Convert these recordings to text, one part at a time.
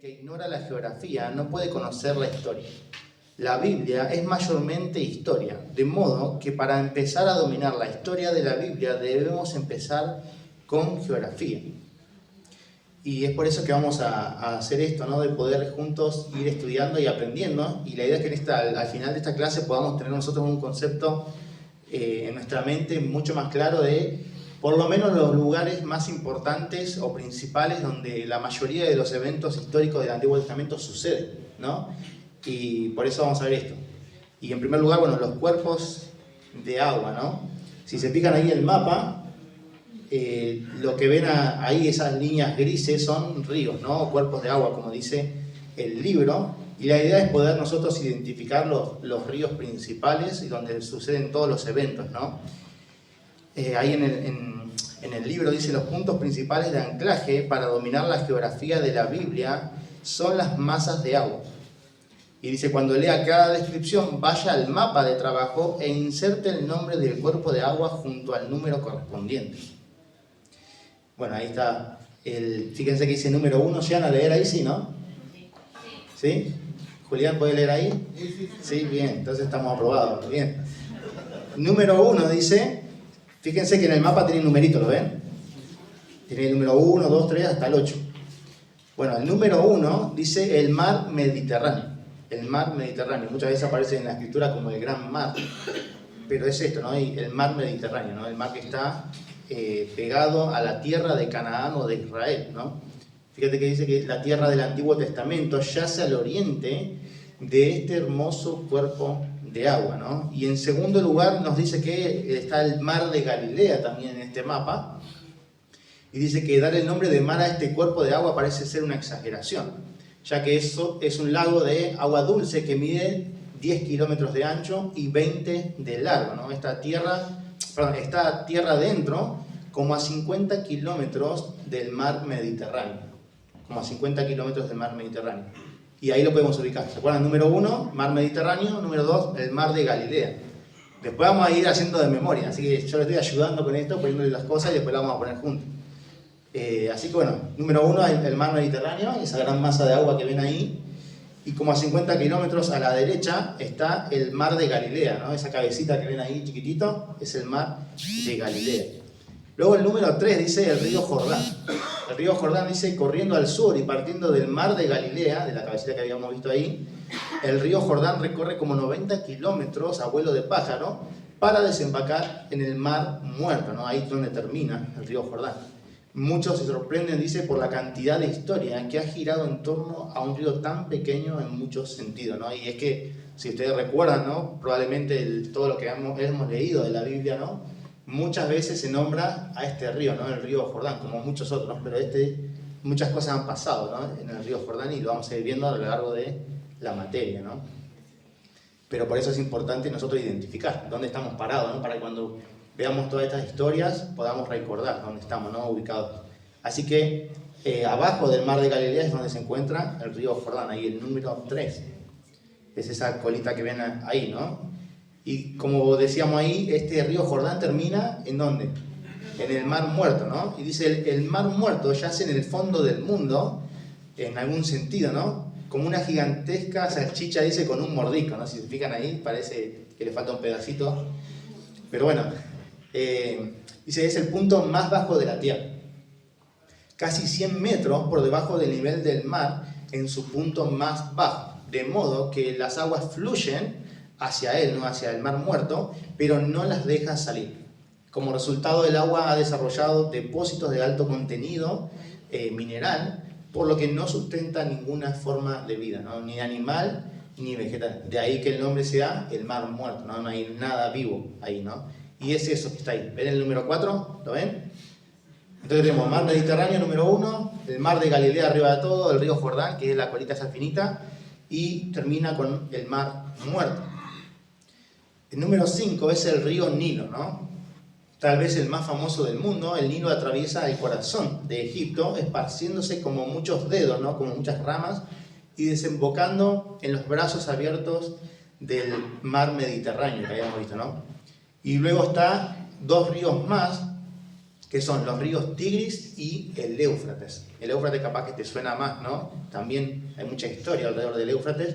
que ignora la geografía no puede conocer la historia. La Biblia es mayormente historia, de modo que para empezar a dominar la historia de la Biblia debemos empezar con geografía. Y es por eso que vamos a hacer esto, ¿no? De poder juntos ir estudiando y aprendiendo. Y la idea es que al final de esta clase podamos tener nosotros un concepto en nuestra mente mucho más claro de, por lo menos, los lugares más importantes o principales donde la mayoría de los eventos históricos del Antiguo Testamento suceden, ¿no? Y por eso vamos a ver esto. Y en primer lugar, bueno, los cuerpos de agua, ¿no? Si se fijan ahí en el mapa, lo que ven ahí, esas líneas grises, son ríos, ¿no? Cuerpos de agua, como dice el libro. Y la idea es poder nosotros identificar los ríos principales y donde suceden todos los eventos, ¿no? Ahí en el libro dice: los puntos principales de anclaje para dominar la geografía de la Biblia son las masas de agua. Y dice: cuando lea cada descripción, vaya al mapa de trabajo e inserte el nombre del cuerpo de agua junto al número correspondiente. Bueno, ahí está. Fíjense que dice número 1. ¿Llegan a leer ahí? Sí, ¿no? ¿Sí? Julián, ¿puede leer ahí? Sí, bien. Entonces estamos aprobados. Bien. Número 1 dice... Fíjense que en el mapa tiene un numerito, ¿lo ven? Tiene el número 1, 2, 3, hasta el 8. Bueno, el número 1 dice el mar Mediterráneo. El mar Mediterráneo. Muchas veces aparece en la escritura como el gran mar. Pero es esto, ¿no? El mar Mediterráneo, ¿no? El mar que está pegado a la tierra de Canaán o de Israel, ¿no? Fíjate que dice que la tierra del Antiguo Testamento yace al oriente de este hermoso cuerpo de agua, ¿no? Y en segundo lugar nos dice que está el mar de Galilea también en este mapa. Y dice que dar el nombre de mar a este cuerpo de agua parece ser una exageración, ya que eso es un lago de agua dulce que mide 10 kilómetros de ancho y 20 de largo, ¿no? Está tierra adentro, como a 50 kilómetros del mar Mediterráneo. Como a 50 kilómetros del mar Mediterráneo. Y ahí lo podemos ubicar. ¿Se acuerdan? Número 1, mar Mediterráneo. Número 2, el mar de Galilea. Después vamos a ir haciendo de memoria. Así que yo le estoy ayudando con esto, poniéndole las cosas y después las vamos a poner juntas. Así que bueno, número 1, el mar Mediterráneo, esa gran masa de agua que ven ahí. Y como a 50 kilómetros a la derecha está el mar de Galilea, ¿no? Esa cabecita que ven ahí chiquitito es el mar de Galilea. Luego el número 3 dice el río Jordán. El río Jordán dice: corriendo al sur y partiendo del mar de Galilea, de la cabecita que habíamos visto ahí, el río Jordán recorre como 90 kilómetros a vuelo de pájaro para desembarcar en el mar Muerto, ¿no? Ahí es donde termina el río Jordán. Muchos se sorprenden, dice, por la cantidad de historia que ha girado en torno a un río tan pequeño en muchos sentidos, ¿no? Y es que, si ustedes recuerdan, ¿no? Probablemente todo lo que hemos leído de la Biblia, ¿no? Muchas veces se nombra a este río, ¿no? El río Jordán, como muchos otros, pero muchas cosas han pasado, ¿no? En el río Jordán, y lo vamos a ir viendo a lo largo de la materia, ¿no? Pero por eso es importante nosotros identificar dónde estamos parados, ¿no? Para que cuando veamos todas estas historias podamos recordar dónde estamos, ¿no? Ubicados. Así que abajo del mar de Galilea es donde se encuentra el río Jordán, ahí el número 3. Es esa colita que ven ahí, ¿no? Y como decíamos ahí, este río Jordán termina ¿en dónde? En el mar Muerto, ¿no? Y dice, el mar Muerto yace en el fondo del mundo, en algún sentido, ¿no? Como una gigantesca salchicha, dice, con un mordisco, ¿no? Si se fijan ahí, parece que le falta un pedacito. Pero bueno, dice, es el punto más bajo de la tierra. Casi 100 metros por debajo del nivel del mar en su punto más bajo. De modo que las aguas fluyen hacia él, ¿no? Hacia el mar Muerto, pero no las deja salir. Como resultado, el agua ha desarrollado depósitos de alto contenido mineral, por lo que no sustenta ninguna forma de vida, ¿no? Ni animal ni vegetal. De ahí que el nombre sea el mar Muerto, ¿no? No hay nada vivo ahí, ¿no? Y es eso que está ahí. ¿Ven el número 4? ¿Lo ven? Entonces tenemos mar Mediterráneo número 1, el mar de Galilea arriba de todo, el río Jordán, que es la colita esa finita, y termina con el mar Muerto. El número 5 es el río Nilo, ¿no? Tal vez el más famoso del mundo. El Nilo atraviesa el corazón de Egipto, esparciéndose como muchos dedos, ¿no? Como muchas ramas, y desembocando en los brazos abiertos del mar Mediterráneo que habíamos visto, ¿no? Y luego está 2 ríos más que son los ríos Tigris y el Éufrates. El Éufrates capaz que te suena más, ¿no? También hay mucha historia alrededor del Éufrates.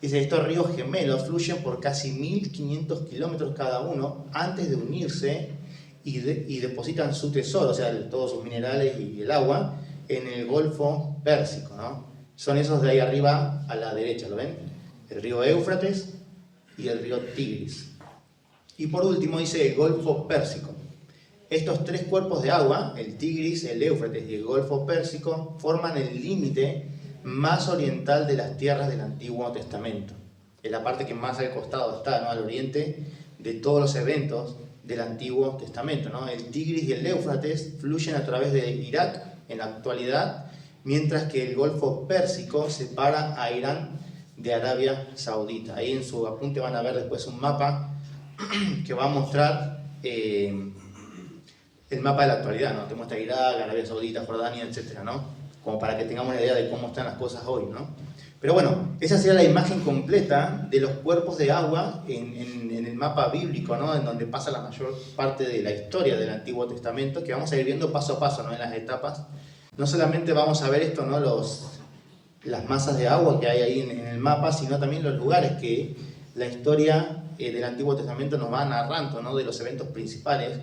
Dice, estos ríos gemelos fluyen por casi 1500 kilómetros cada uno antes de unirse y depositan su tesoro, o sea, todos sus minerales y el agua, en el Golfo Pérsico, ¿no? Son esos de ahí arriba a la derecha, ¿lo ven? El río Éufrates y el río Tigris. Y por último dice el Golfo Pérsico. Estos tres cuerpos de agua, el Tigris, el Éufrates y el Golfo Pérsico, forman el límite más oriental de las tierras del Antiguo Testamento. Es la parte que más al costado está, ¿no? Al oriente de todos los eventos del Antiguo Testamento, ¿no? El Tigris y el Éufrates fluyen a través de Irak en la actualidad, mientras que el Golfo Pérsico separa a Irán de Arabia Saudita. Ahí en su apunte van a ver después un mapa que va a mostrar el mapa de la actualidad, ¿no? Te muestra Irak, Arabia Saudita, Jordania, etcétera, ¿no? Como para que tengamos una idea de cómo están las cosas hoy, ¿no? Pero bueno, esa sería la imagen completa de los cuerpos de agua en el mapa bíblico, ¿no? En donde pasa la mayor parte de la historia del Antiguo Testamento, que vamos a ir viendo paso a paso, ¿no? En las etapas. No solamente vamos a ver esto, ¿no? Las masas de agua que hay ahí en el mapa, sino también los lugares que la historia del Antiguo Testamento nos va narrando, ¿no? De los eventos principales,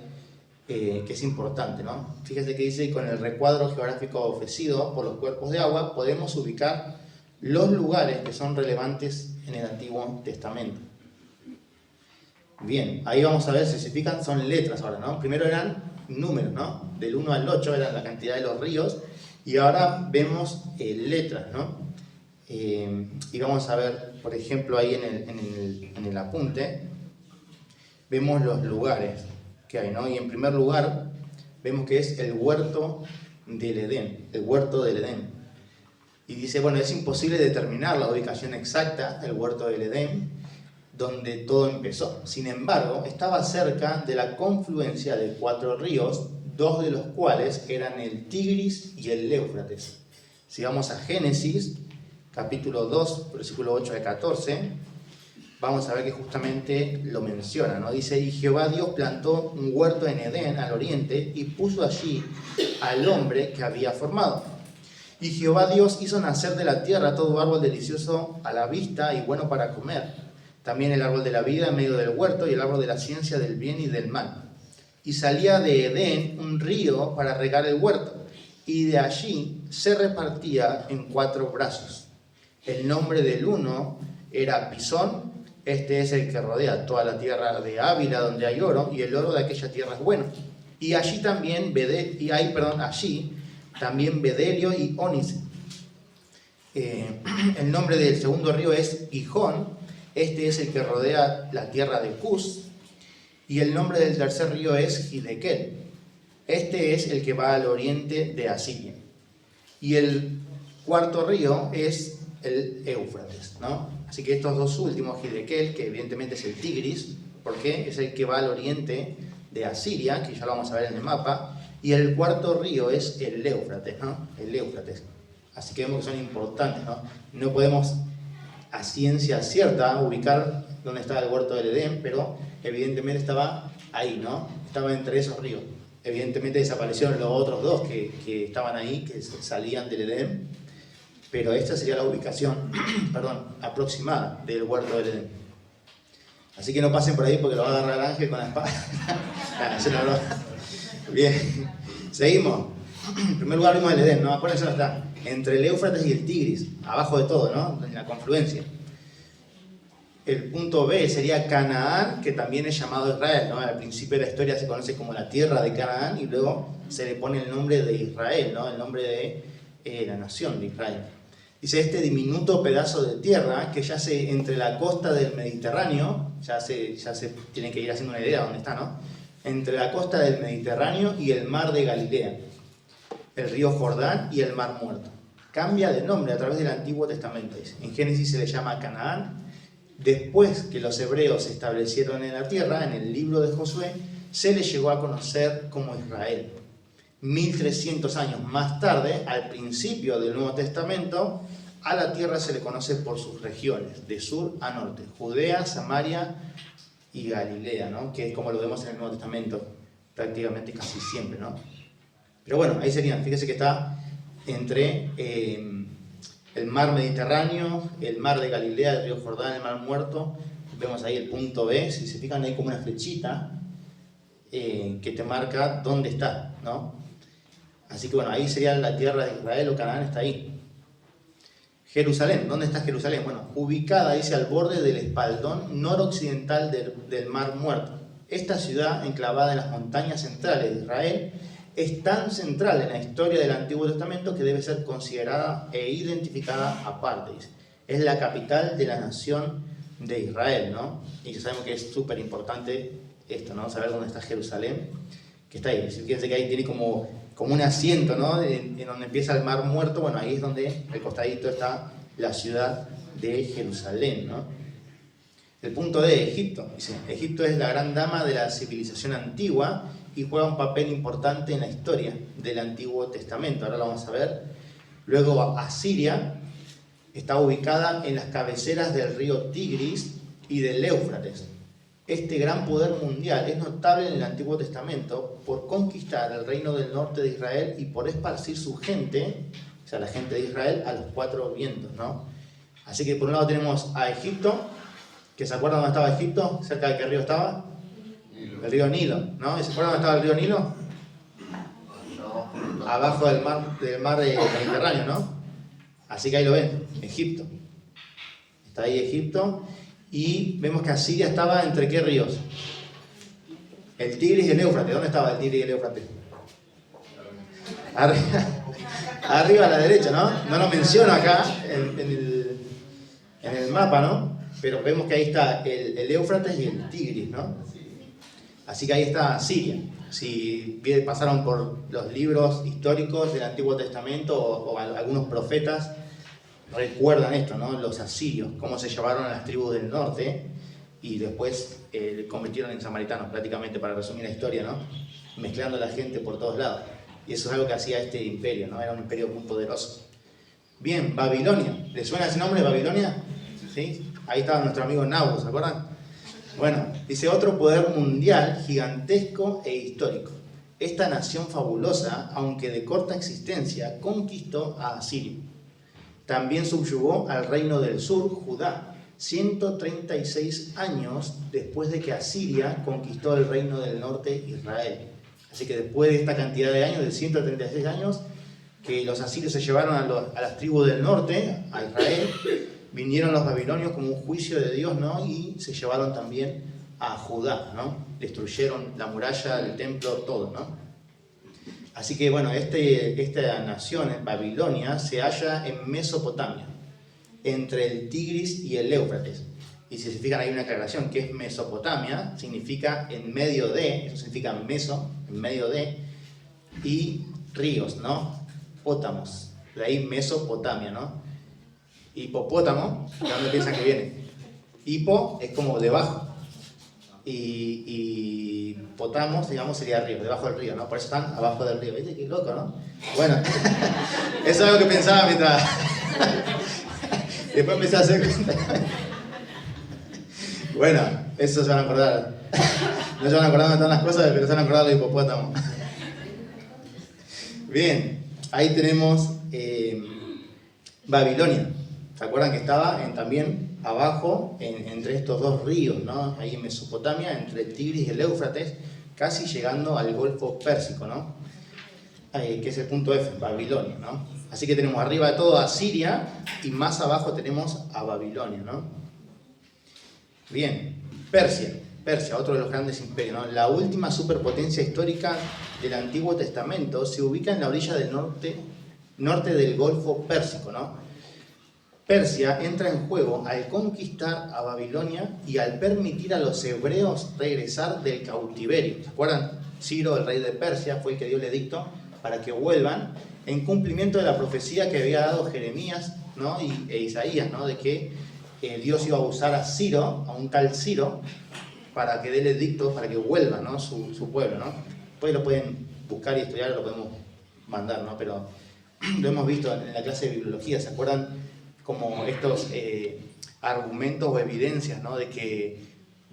que es importante, ¿no? Fíjense que dice, con el recuadro geográfico ofrecido por los cuerpos de agua, podemos ubicar los lugares que son relevantes en el Antiguo Testamento. Bien, ahí vamos a ver, si se fijan, son letras ahora, ¿no? Primero eran números, ¿no? Del 1 al 8 era la cantidad de los ríos, y ahora vemos letras, ¿no? Y vamos a ver, por ejemplo, ahí en el apunte, vemos los lugares que hay, ¿no? Y en primer lugar, vemos que es el huerto del Edén, el huerto del Edén. Y dice, bueno, es imposible determinar la ubicación exacta del huerto del Edén, donde todo empezó. Sin embargo, estaba cerca de la confluencia de 4 ríos, 2 de los cuales eran el Tigris y el Éufrates. Si vamos a Génesis, capítulo 2, versículo 8 al 14, vamos a ver que justamente lo menciona, ¿no? Dice, y Jehová Dios plantó un huerto en Edén, al oriente, y puso allí al hombre que había formado. Y Jehová Dios hizo nacer de la tierra todo árbol delicioso a la vista y bueno para comer. También el árbol de la vida en medio del huerto y el árbol de la ciencia del bien y del mal. Y salía de Edén un río para regar el huerto, y de allí se repartía en 4 brazos. El nombre del uno era Pisón, este es el que rodea toda la tierra de Ávila donde hay oro, y el oro de aquella tierra es bueno. Y allí también allí también bedelio y ónice. El nombre del segundo río es Gijón, este es el que rodea la tierra de Cus, y el nombre del tercer río es Hidekel, este es el que va al oriente de Asiria. Y el cuarto río es el Éufrates, ¿no? Así que estos dos últimos, Hidekel, que evidentemente es el Tigris, porque es el que va al oriente de Asiria, que ya lo vamos a ver en el mapa, y el cuarto río es el Éufrates, ¿no? El Éufrates. Así que vemos que son importantes, ¿no? No podemos a ciencia cierta ubicar dónde estaba el huerto del Edén, pero evidentemente estaba ahí, ¿no? Estaba entre esos ríos. Evidentemente desaparecieron los otros dos que estaban ahí, que salían del Edén, pero esta sería la ubicación aproximada del huerto del Edén. Así que no pasen por ahí porque lo va a agarrar el ángel con la espada. Bien, seguimos. En primer lugar vimos el Edén, ¿no? Acuérdense dónde está. Entre el Éufrates y el Tigris, abajo de todo, ¿no? En la confluencia. El punto B sería Canaán, que también es llamado Israel, ¿no? Al principio de la historia se conoce como la tierra de Canaán y luego se le pone el nombre de Israel, ¿no? El nombre de la nación de Israel. Dice, este diminuto pedazo de tierra que yace entre la costa del Mediterráneo, ya se tienen que ir haciendo una idea de dónde está, ¿no? Entre la costa del Mediterráneo y el mar de Galilea, el río Jordán y el mar Muerto. Cambia de nombre a través del Antiguo Testamento. Dice. En Génesis se le llama Canaán. Después que los hebreos se establecieron en la tierra, en el libro de Josué, se le llegó a conocer como Israel. 1300 años más tarde, al principio del Nuevo Testamento, a la tierra se le conoce por sus regiones, de sur a norte, Judea, Samaria y Galilea, ¿no? Que es como lo vemos en el Nuevo Testamento. prácticamente casi siempre, ¿no? Pero bueno, ahí serían, fíjese que está entre el mar Mediterráneo, el mar de Galilea, el río Jordán, el mar Muerto. Vemos ahí el punto B, si se fijan hay como una flechita que te marca dónde está, ¿no? Así que bueno, ahí sería la tierra de Israel o Canaán, está ahí. Jerusalén, ¿dónde está Jerusalén? Bueno, ubicada, dice, al borde del espaldón noroccidental del mar Muerto. Esta ciudad, enclavada en las montañas centrales de Israel, es tan central en la historia del Antiguo Testamento que debe ser considerada e identificada aparte. Dice. Es la capital de la nación de Israel, ¿no? Y ya sabemos que es súper importante esto, ¿no? Saber dónde está Jerusalén, que está ahí. Fíjense que ahí tiene como un asiento, ¿no? En donde empieza el mar Muerto, bueno, ahí es donde, al costadito, está la ciudad de Jerusalén, ¿no? El punto D, Egipto. Dice, Egipto es la gran dama de la civilización antigua y juega un papel importante en la historia del Antiguo Testamento. Ahora lo vamos a ver. Luego, Asiria está ubicada en las cabeceras del río Tigris y del Éufrates. Este gran poder mundial es notable en el Antiguo Testamento por conquistar el reino del norte de Israel y por esparcir su gente, o sea, la gente de Israel, a los cuatro vientos, ¿no? Así que por un lado tenemos a Egipto, que se acuerdan dónde estaba Egipto, cerca de qué río estaba, el río Nilo, ¿no? ¿Y se acuerdan dónde estaba el río Nilo? Abajo del mar Mediterráneo, ¿no? Así que ahí lo ven, Egipto. Está ahí Egipto. Y vemos que Asiria estaba entre qué ríos. El Tigris y el Éufrates. ¿Dónde estaba el Tigris y el Éufrates? Arriba a la derecha, ¿no? No lo menciono acá en el mapa, ¿no? Pero vemos que ahí está el Éufrates y el Tigris, ¿no? Así que ahí está Asiria. Si pasaron por los libros históricos del Antiguo Testamento o algunos profetas, recuerdan esto, ¿no? Los asirios, cómo se llevaron a las tribus del norte y después convirtieron en samaritanos, prácticamente, para resumir la historia, ¿no? Mezclando a la gente por todos lados. Y eso es algo que hacía este imperio, ¿no? Era un imperio muy poderoso. Bien, Babilonia. ¿Les suena ese nombre, Babilonia? ¿Sí? Ahí estaba nuestro amigo Nabu, ¿se acuerdan? Bueno, dice otro poder mundial gigantesco e histórico. Esta nación fabulosa, aunque de corta existencia, conquistó a Asiria. También subyugó al reino del sur, Judá, 136 años después de que Asiria conquistó el reino del norte, Israel. Así que después de esta cantidad de años, de 136 años, que los asirios se llevaron a las tribus del norte, a Israel, vinieron los babilonios como un juicio de Dios, ¿no? Y se llevaron también a Judá, ¿no? Destruyeron la muralla, el templo, todo, ¿no? Así que bueno, esta nación, Babilonia, se halla en Mesopotamia, entre el Tigris y el Éufrates. Y si se fijan, hay una aclaración, que es Mesopotamia, significa en medio de, eso significa meso, en medio de, y ríos, ¿no? Pótamos, de ahí Mesopotamia, ¿no? Hipopótamo, ¿de dónde piensan que viene? Hipo es como debajo, y potamos, digamos, sería río, debajo del río, ¿no? Por eso están abajo del río. ¿Viste qué loco, no? Bueno, eso es algo que pensaba mientras... Después empecé a hacer cuenta. Bueno, eso se van a acordar. No se van a acordar de todas las cosas, pero se van a acordar de hipopótamo. Bien, ahí tenemos Babilonia. ¿Se acuerdan que estaba también abajo, entre estos dos ríos, ¿no? Ahí en Mesopotamia, entre el Tigris y el Éufrates, casi llegando al Golfo Pérsico, ¿no? Que es el punto F, Babilonia, ¿no? Así que tenemos arriba de todo a Siria y más abajo tenemos a Babilonia, ¿no? Bien, Persia, otro de los grandes imperios, ¿no? La última superpotencia histórica del Antiguo Testamento se ubica en la orilla del norte del Golfo Pérsico, ¿no? Persia entra en juego al conquistar a Babilonia y al permitir a los hebreos regresar del cautiverio. ¿Se acuerdan? Ciro, el rey de Persia, fue el que dio el edicto para que vuelvan en cumplimiento de la profecía que había dado Jeremías, ¿no? e Isaías, ¿no? De que Dios iba a usar a Ciro, a un tal Ciro, para que dé el edicto, para que vuelva, ¿no? su pueblo, ¿no? Después lo pueden buscar y estudiar, lo podemos mandar, ¿no? Pero lo hemos visto en la clase de bibliología, ¿se acuerdan? Como estos argumentos o evidencias, ¿no? de que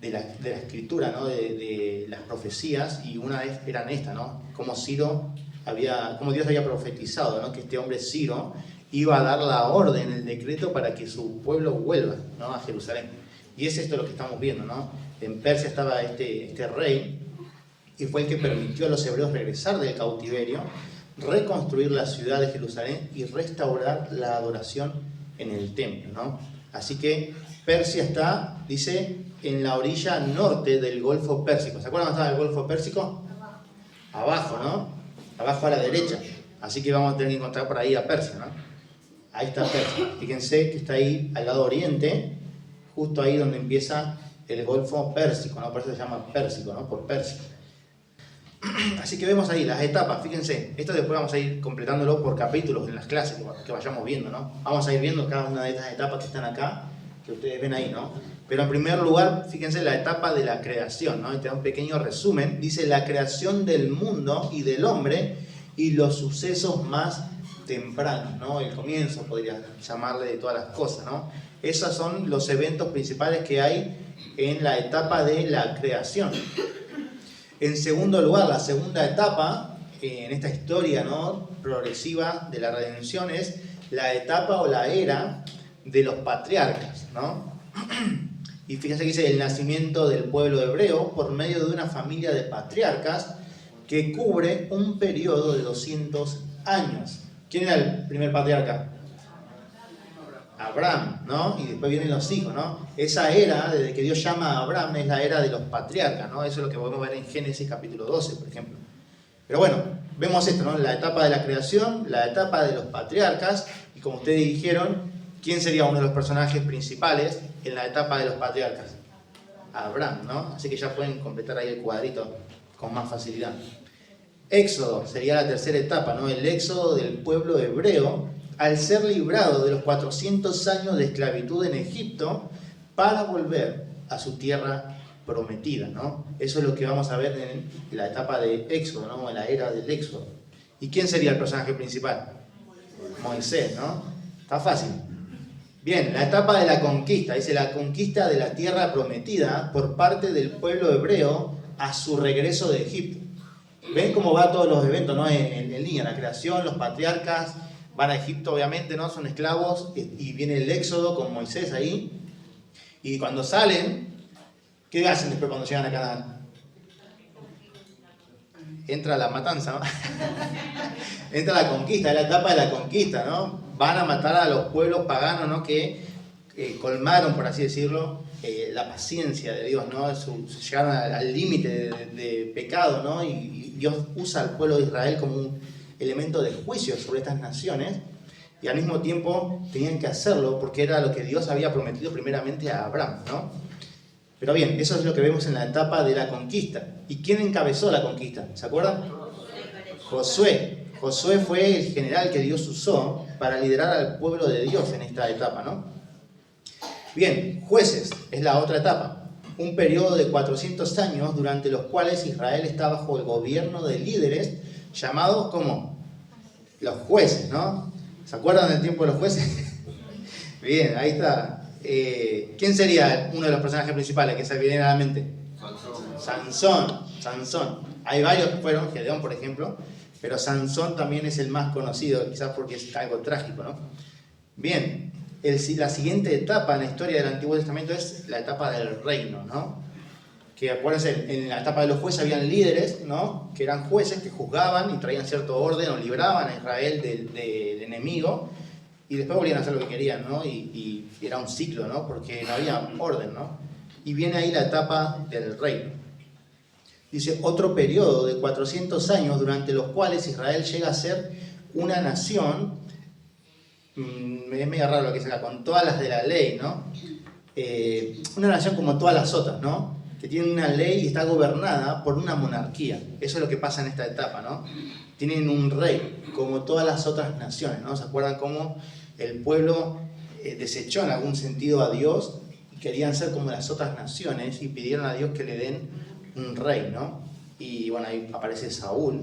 de la escritura, ¿no? De las profecías, y una vez eran estas, ¿no? Como Dios había profetizado, ¿no? Que este hombre Ciro iba a dar la orden, el decreto para que su pueblo vuelva, ¿no? A Jerusalén. Y es esto lo que estamos viendo, ¿no? En Persia estaba este rey, y fue el que permitió a los hebreos regresar del cautiverio, reconstruir la ciudad de Jerusalén y restaurar la adoración en el templo, ¿no? Así que Persia está, dice, en la orilla norte del Golfo Pérsico. ¿Se acuerdan dónde estaba el Golfo Pérsico? Abajo, ¿no? Abajo a la derecha. Así que vamos a tener que encontrar por ahí a Persia, ¿no? Ahí está Persia. Fíjense que está ahí al lado oriente, justo ahí donde empieza el Golfo Pérsico, ¿no? Por eso se llama Pérsico, ¿no? Por Persia. Así que vemos ahí las etapas, fíjense, esto después vamos a ir completándolo por capítulos en las clases que vayamos viendo, ¿no? Vamos a ir viendo cada una de estas etapas que están acá, que ustedes ven ahí, ¿no? Pero en primer lugar, fíjense la etapa de la creación, ¿no? Este es un pequeño resumen, dice la creación del mundo y del hombre y los sucesos más tempranos, ¿no? El comienzo, podría llamarle, de todas las cosas, ¿no? Esos son los eventos principales que hay en la etapa de la creación. En segundo lugar, la segunda etapa en esta historia, ¿no? Progresiva de la redención es la etapa o la era de los patriarcas, ¿no? Y fíjense que dice el nacimiento del pueblo hebreo por medio de una familia de patriarcas que cubre un periodo de 200 años. ¿Quién era el primer patriarca? Abraham, ¿no? Y después vienen los hijos, ¿no? Esa era, desde que Dios llama a Abraham, es la era de los patriarcas, ¿no? Eso es lo que podemos ver en Génesis capítulo 12, por ejemplo. Pero bueno, vemos esto, ¿no? La etapa de la creación, la etapa de los patriarcas, y como ustedes dijeron, ¿quién sería uno de los personajes principales en la etapa de los patriarcas? Abraham, ¿no? Así que ya pueden completar ahí el cuadrito con más facilidad. Éxodo sería la tercera etapa, ¿no? El éxodo del pueblo hebreo al ser librado de los 400 años de esclavitud en Egipto para volver a su tierra prometida, ¿no? Eso es lo que vamos a ver en la etapa de Éxodo, ¿no? En la era del Éxodo. ¿Y quién sería el personaje principal? Moisés, ¿no? Está fácil. Bien, la etapa de la conquista, dice la conquista de la tierra prometida por parte del pueblo hebreo a su regreso de Egipto. ¿Ven cómo va todos los eventos, ¿no? En línea, la creación, los patriarcas van a Egipto, obviamente, ¿no? Son esclavos, y viene el éxodo con Moisés ahí. Y cuando salen, ¿qué hacen después cuando llegan a Canaán? Entra la matanza, ¿no? Entra la conquista, es la etapa de la conquista, ¿no? Van a matar a los pueblos paganos, ¿no? Que colmaron, por así decirlo, la paciencia de Dios, ¿no? Llegaron al límite de pecado, ¿no? Y Dios usa al pueblo de Israel como un elemento de juicio sobre estas naciones, y al mismo tiempo tenían que hacerlo porque era lo que Dios había prometido primeramente a Abraham, ¿no? Pero bien, eso es lo que vemos en la etapa de la conquista. ¿Y quién encabezó la conquista? ¿Se acuerdan? Josué. Josué fue el general que Dios usó para liderar al pueblo de Dios en esta etapa, ¿no? Bien, jueces es la otra etapa. Un periodo de 400 años durante los cuales Israel está bajo el gobierno de líderes llamados como los jueces, ¿no? ¿Se acuerdan del tiempo de los jueces? Bien, ahí está. ¿Quién sería uno de los personajes principales que se viene a la mente? Sansón. Hay varios que fueron, Gedeón por ejemplo, pero Sansón también es el más conocido, quizás porque es algo trágico, ¿no? Bien, la siguiente etapa en la historia del Antiguo Testamento es la etapa del reino, ¿no? Que acuérdense, en la etapa de los jueces habían líderes, ¿no? Que eran jueces que juzgaban y traían cierto orden o libraban a Israel del enemigo, y después volvían a hacer lo que querían, ¿no? Y era un ciclo, ¿no? Porque no había orden, ¿no? Y viene ahí la etapa del reino. Dice, otro periodo de 400 años durante los cuales Israel llega a ser una nación, es medio raro lo que dice acá, con todas las de la ley, ¿no? Una nación como todas las otras, ¿no? Que tiene una ley y está gobernada por una monarquía. Eso es lo que pasa en esta etapa, ¿no? Tienen un rey, como todas las otras naciones, ¿no? ¿Se acuerdan cómo el pueblo desechó en algún sentido a Dios y querían ser como las otras naciones y pidieron a Dios que le den un rey, ¿no? Y bueno, ahí aparece Saúl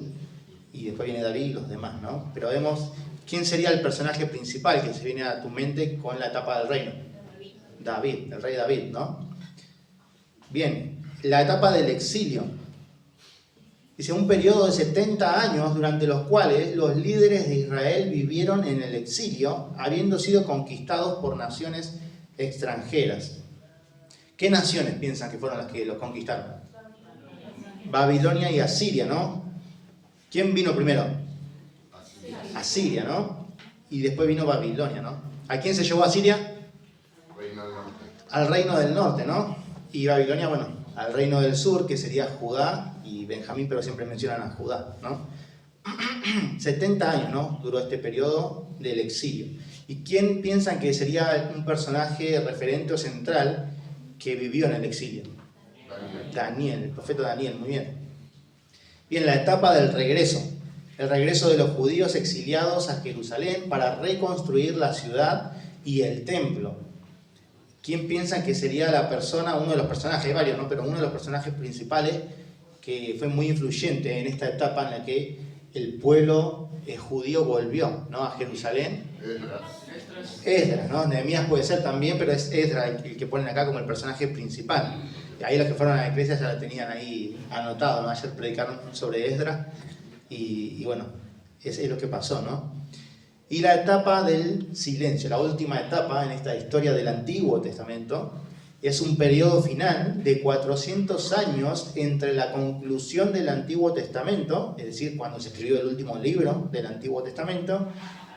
y después viene David y los demás, ¿no? Pero vemos quién sería el personaje principal que se viene a tu mente con la etapa del reino. David, el rey David, ¿no? Bien, la etapa del exilio. Dice, un periodo de 70 años durante los cuales los líderes de Israel vivieron en el exilio, habiendo sido conquistados por naciones extranjeras. ¿Qué naciones piensan que fueron las que los conquistaron? Babilonia y Asiria, ¿no? ¿Quién vino primero? Asiria, ¿no? Y después vino Babilonia, ¿no? ¿A quién se llevó Asiria? Reino del Norte. Al reino del norte, ¿no? Y Babilonia, bueno, al reino del sur, que sería Judá y Benjamín, pero siempre mencionan a Judá, ¿no? 70 años, ¿no? Duró este periodo del exilio. ¿Y quién piensan que sería un personaje referente o central que vivió en el exilio? Daniel, el profeta Daniel, muy bien. Bien, la etapa del regreso. El regreso de los judíos exiliados a Jerusalén para reconstruir la ciudad y el templo. ¿Quién piensan que sería la persona, uno de los personajes, hay varios, ¿no? Pero uno de los personajes principales que fue muy influyente en esta etapa en la que el pueblo judío volvió, ¿no? A Jerusalén? Esdras, ¿no? Nehemías puede ser también, pero es Esdras el que ponen acá como el personaje principal. Y ahí los que fueron a la iglesia ya lo tenían ahí anotado, ¿no? Ayer predicaron sobre Esdras y bueno, es lo que pasó, ¿no? Y la etapa del silencio, la última etapa en esta historia del Antiguo Testamento, es un periodo final de 400 años entre la conclusión del Antiguo Testamento, es decir, cuando se escribió el último libro del Antiguo Testamento,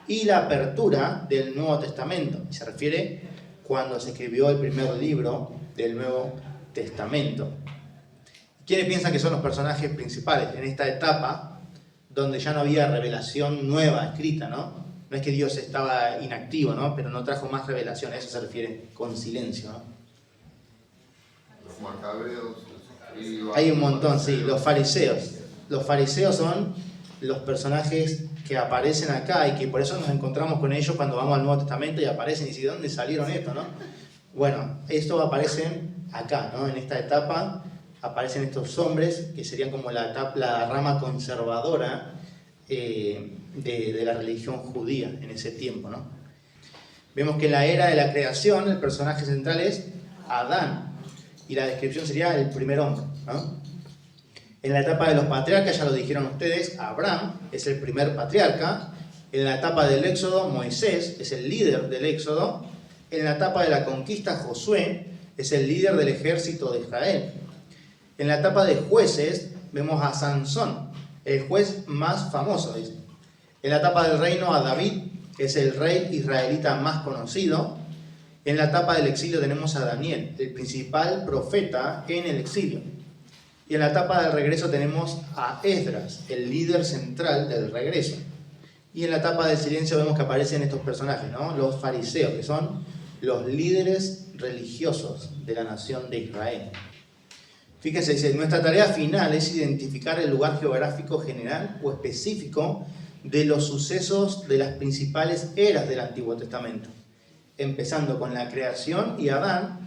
y la apertura del Nuevo Testamento. Se refiere cuando se escribió el primer libro del Nuevo Testamento. ¿Quiénes piensan que son los personajes principales en esta etapa donde ya no había revelación nueva escrita, ¿no? No es que Dios estaba inactivo, ¿no? Pero no trajo más revelación, a eso se refiere con silencio, ¿no? Los macabeos, los escribas. Hay un montón, sí, los fariseos. Los fariseos son los personajes que aparecen acá y que por eso nos encontramos con ellos cuando vamos al Nuevo Testamento y aparecen y dicen, ¿de dónde salieron estos, no? Bueno, estos aparecen acá, ¿no? En esta etapa aparecen estos hombres que serían como la rama conservadora de la religión judía en ese tiempo, ¿no? Vemos que en la era de la creación el personaje central es Adán y la descripción sería el primer hombre, ¿no? En la etapa de los patriarcas, ya lo dijeron ustedes, Abraham es el primer patriarca. En la etapa del Éxodo, Moisés es el líder del Éxodo. En la etapa de la conquista, Josué es el líder del ejército de Israel. En la etapa de jueces vemos a Sansón, el juez más famoso, dice. En la etapa del reino a David, que es el rey israelita más conocido. En la etapa del exilio tenemos a Daniel, el principal profeta en el exilio. Y en la etapa del regreso tenemos a Esdras, el líder central del regreso. Y en la etapa del silencio vemos que aparecen estos personajes, ¿no? Los fariseos, que son los líderes religiosos de la nación de Israel. Fíjense, dice, nuestra tarea final es identificar el lugar geográfico general o específico de los sucesos de las principales eras del Antiguo Testamento, empezando con la creación y Adán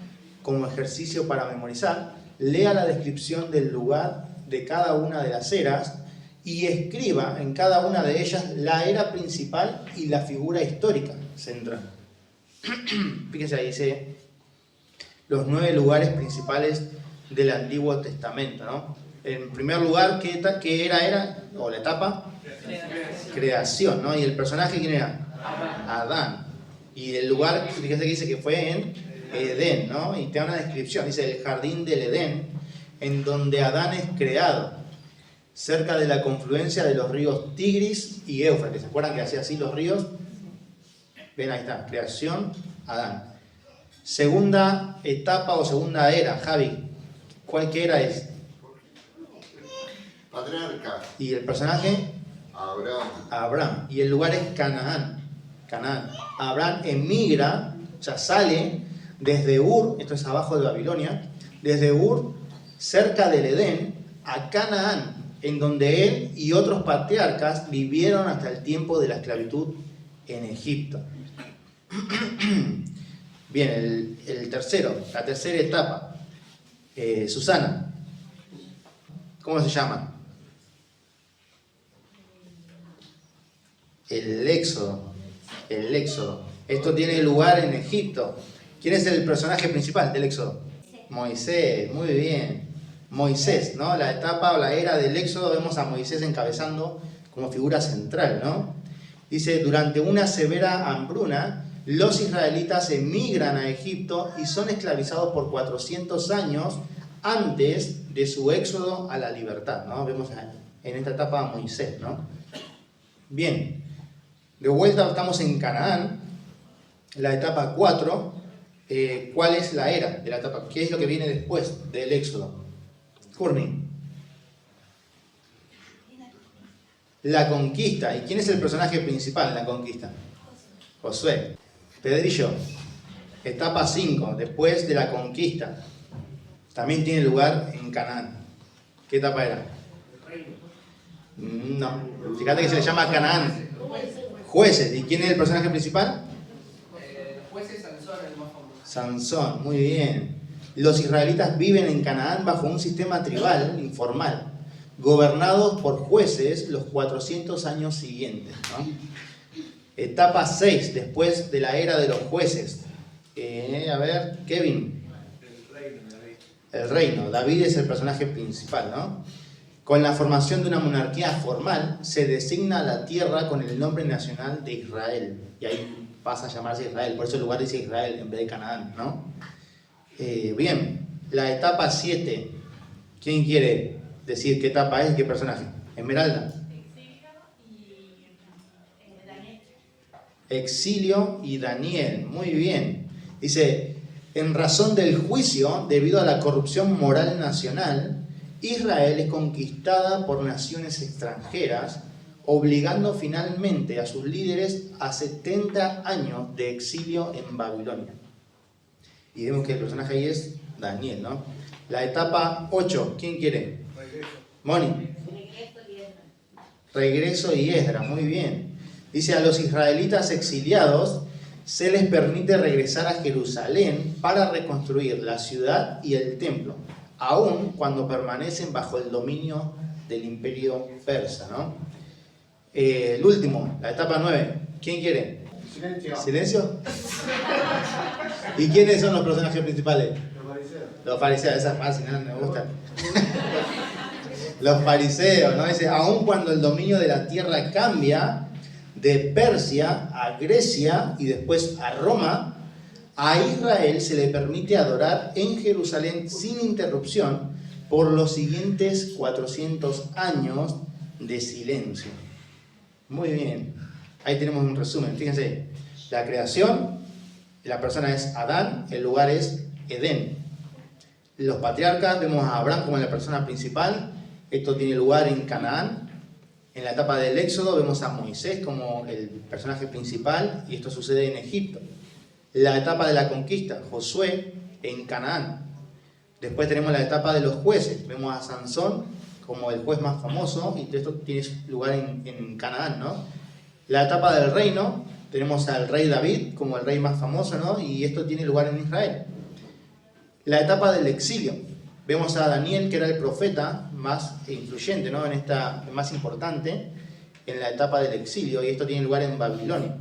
como ejercicio para memorizar. Lea la descripción del lugar de cada una de las eras y escriba en cada una de ellas la era principal y la figura histórica central. Fíjense ahí, dice los 9 lugares principales del Antiguo Testamento, ¿no? En primer lugar, ¿qué era? O la etapa, creación, ¿no? Y el personaje, ¿quién era? Adán. Y el lugar, fíjense que dice que fue en Edén, ¿no? Y te da una descripción, dice el jardín del Edén, en donde Adán es creado, cerca de la confluencia de los ríos Tigris y Éufrates. ¿Se acuerdan que hacía así los ríos? Ven, ahí está, creación, Adán. Segunda etapa o segunda era, Javi, ¿cuál que era es? Patriarca. ¿Y el personaje? Abraham. Abraham. Y el lugar es Canaán. Abraham emigra, o sea, sale desde Ur, esto es abajo de Babilonia, desde Ur, cerca del Edén, a Canaán, en donde él y otros patriarcas vivieron hasta el tiempo de la esclavitud en Egipto. Bien, la tercera etapa. Susana, ¿cómo se llama? El Éxodo. Esto tiene lugar en Egipto. ¿Quién es el personaje principal del Éxodo? Moisés, muy bien. Moisés, ¿no? La etapa o la era del Éxodo, vemos a Moisés encabezando como figura central, ¿no? Dice, durante una severa hambruna, los israelitas emigran a Egipto y son esclavizados por 400 años antes de su éxodo a la libertad, ¿no? Vemos en esta etapa a Moisés, ¿no? Bien, de vuelta estamos en Canaán, la etapa 4. ¿Cuál es la era de la etapa? ¿Qué es lo que viene después del éxodo? Courtney. La conquista. ¿Y quién es el personaje principal en la conquista? Josué. Pedrillo. Etapa 5, después de la conquista. También tiene lugar en Canaán. ¿Qué etapa era? No. Fíjate que se le llama Canaán. Jueces. ¿Y quién es el personaje principal? Jueces, Sansón, el más famoso. Sansón, muy bien. Los israelitas viven en Canaán bajo un sistema tribal informal, gobernados por jueces los 400 años siguientes, ¿no? Etapa 6, después de la era de los jueces. A ver, Kevin. El reino. David es el personaje principal, ¿no? Con la formación de una monarquía formal, se designa a la tierra con el nombre nacional de Israel. Y ahí pasa a llamarse Israel. Por eso el lugar dice Israel en vez de Canaán, ¿no? Bien, la etapa 7. ¿Quién quiere decir qué etapa es y qué personaje? Esmeralda. Exilio y Daniel. Muy bien. Dice, en razón del juicio, debido a la corrupción moral nacional, Israel es conquistada por naciones extranjeras, obligando finalmente a sus líderes a 70 años de exilio en Babilonia. Y vemos que el personaje ahí es Daniel, ¿no? La etapa 8, ¿quién quiere? Moni. Regreso y Esdras, muy bien. Dice, a los israelitas exiliados se les permite regresar a Jerusalén para reconstruir la ciudad y el templo, aun cuando permanecen bajo el dominio del imperio persa, ¿no? El último, la etapa 9, ¿quién quiere? Silencio. ¿Silencio? ¿Y quiénes son los personajes principales? Los fariseos. Los fariseos, esa es fácil, ¿no? Me gusta. Los fariseos, ¿no? Dice, aun cuando el dominio de la tierra cambia de Persia a Grecia y después a Roma, a Israel se le permite adorar en Jerusalén sin interrupción por los siguientes 400 años de silencio. Muy bien. Ahí tenemos un resumen. Fíjense, la creación, la persona es Adán, el lugar es Edén. Los patriarcas, vemos a Abraham como la persona principal. Esto tiene lugar en Canaán. En la etapa del Éxodo vemos a Moisés como el personaje principal y esto sucede en Egipto. La etapa de la conquista, Josué en Canaán. Después tenemos la etapa de los jueces. Vemos a Sansón como el juez más famoso y esto tiene lugar en Canaán, ¿no? La etapa del reino, tenemos al rey David como el rey más famoso, ¿no? Y esto tiene lugar en Israel. La etapa del exilio, vemos a Daniel, que era el profeta más influyente, ¿no? Más importante en la etapa del exilio, y esto tiene lugar en Babilonia.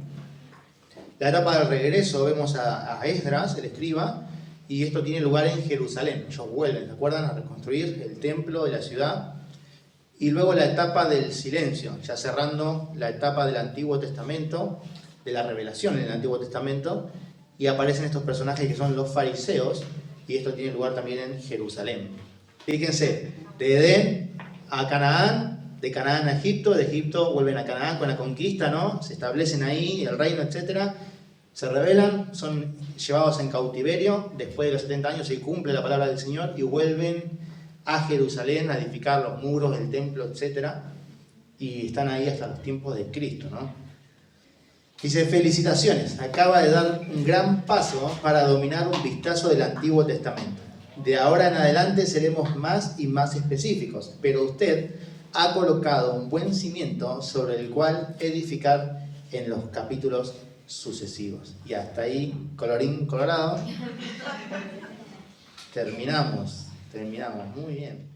La etapa del regreso, vemos a Esdras, el escriba, y esto tiene lugar en Jerusalén. Ellos vuelven, ¿se acuerdan? A reconstruir el templo y la ciudad. Y luego la etapa del silencio, ya cerrando la etapa del Antiguo Testamento, de la revelación en el Antiguo Testamento, y aparecen estos personajes que son los fariseos, y esto tiene lugar también en Jerusalén. Fíjense, de Edén a Canaán, de Canaán a Egipto, de Egipto vuelven a Canaán con la conquista, ¿no? Se establecen ahí, el reino, etc. Se rebelan, son llevados en cautiverio, después de los 70 años se cumple la palabra del Señor y vuelven a Jerusalén a edificar los muros, el templo, etc. Y están ahí hasta los tiempos de Cristo, ¿no? Dice, felicitaciones, acaba de dar un gran paso para dominar un vistazo del Antiguo Testamento. De ahora en adelante seremos más y más específicos, pero usted ha colocado un buen cimiento sobre el cual edificar en los capítulos sucesivos. Y hasta ahí, colorín colorado, terminamos, muy bien.